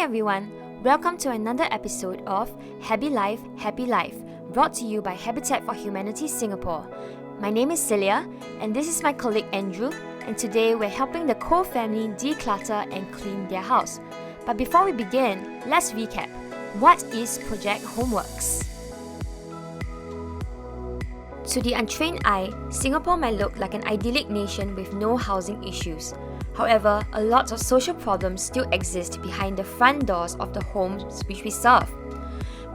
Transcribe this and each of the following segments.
Hi everyone, welcome to another episode of Habi-Life, Happy Life, brought to you by Habitat for Humanity Singapore. My name is Celia, and this is my colleague Andrew, and today we're helping the Koh family declutter and clean their house. But before we begin, let's recap. What is Project Homeworks? To the untrained eye, Singapore might look like an idyllic nation with no housing issues. However, a lot of social problems still exist behind the front doors of the homes which we serve.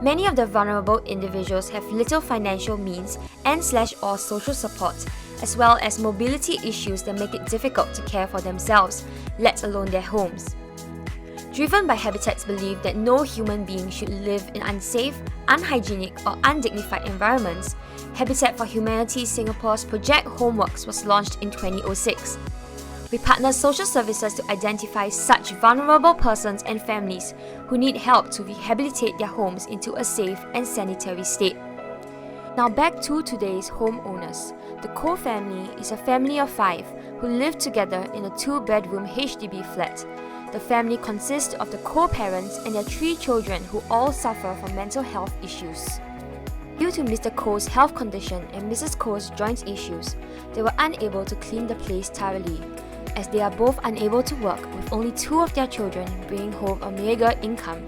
Many of the vulnerable individuals have little financial means and/or social support, as well as mobility issues that make it difficult to care for themselves, let alone their homes. Driven by Habitat's belief that no human being should live in unsafe, unhygienic, or undignified environments, Habitat for Humanity Singapore's Project Homeworks was launched in 2006. We partner social services to identify such vulnerable persons and families who need help to rehabilitate their homes into a safe and sanitary state. Now back to today's homeowners. The Koh family is a family of 5 who live together in a 2-bedroom HDB flat. The family consists of the Koh parents and their 3 children who all suffer from mental health issues. Due to Mr. Koh's health condition and Mrs. Koh's joint issues, they were unable to clean the place thoroughly. As they are both unable to work with only 2 of their children bringing home a meager income,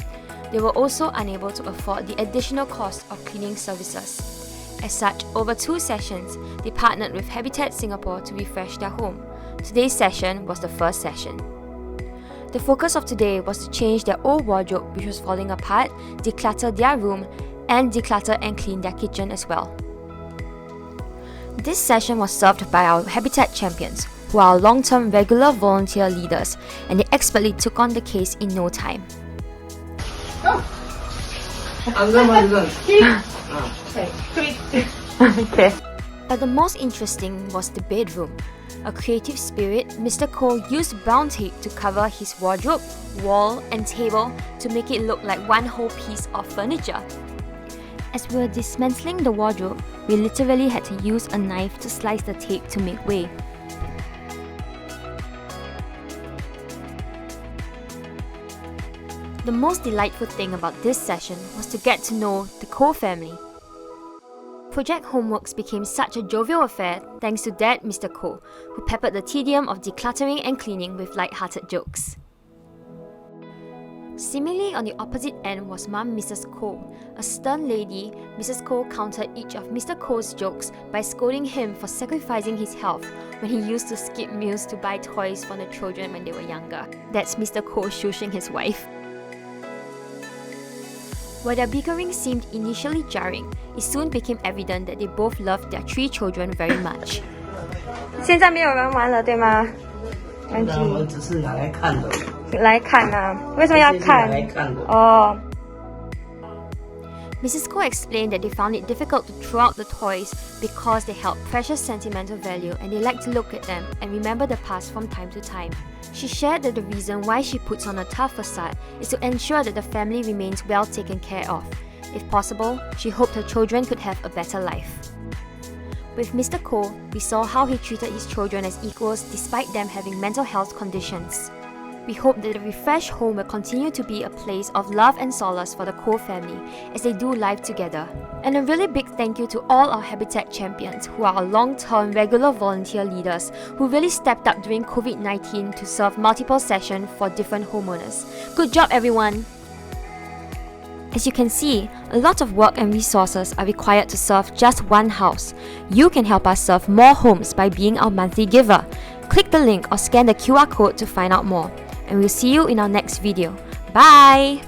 they were also unable to afford the additional cost of cleaning services. As such, over 2 sessions, they partnered with Habitat Singapore to refresh their home. Today's session was the first session. The focus of today was to change their old wardrobe which was falling apart, declutter their room, and declutter and clean their kitchen as well. This session was served by our Habitat champions, who are long-term regular volunteer leaders, and they expertly took on the case in no time. Okay. But the most interesting was the bedroom. A creative spirit, Mr. Koh used brown tape to cover his wardrobe, wall, and table to make it look like one whole piece of furniture. As we were dismantling the wardrobe, we literally had to use a knife to slice the tape to make way. The most delightful thing about this session was to get to know the Koh family. Project Homeworks became such a jovial affair thanks to Dad, Mr. Koh, who peppered the tedium of decluttering and cleaning with light-hearted jokes. Seemingly on the opposite end was Mum Mrs. Koh. A stern lady, Mrs. Koh countered each of Mr. Koh's jokes by scolding him for sacrificing his health when he used to skip meals to buy toys for the children when they were younger. That's Mr. Koh shushing his wife. While their bickering seemed initially jarring, it soon became evident that they both loved their 3 children very much. 现在没有人玩了，对吗？安吉。我们只是拿来看的。来看啊？为什么要看？来看的。哦。Mrs. Koh explained that they found it difficult to throw out the toys because they held precious sentimental value and they like to look at them and remember the past from time to time. She shared that the reason why she puts on a tough facade is to ensure that the family remains well taken care of. If possible, she hoped her children could have a better life. With Mr. Koh, we saw how he treated his children as equals despite them having mental health conditions. We hope that the refreshed home will continue to be a place of love and solace for the Koh family as they do life together. And a really big thank you to all our Habitat champions who are our long-term regular volunteer leaders who really stepped up during COVID-19 to serve multiple sessions for different homeowners. Good job everyone! As you can see, a lot of work and resources are required to serve just one house. You can help us serve more homes by being our monthly giver. Click the link or scan the QR code to find out more. And we'll see you in our next video. Bye!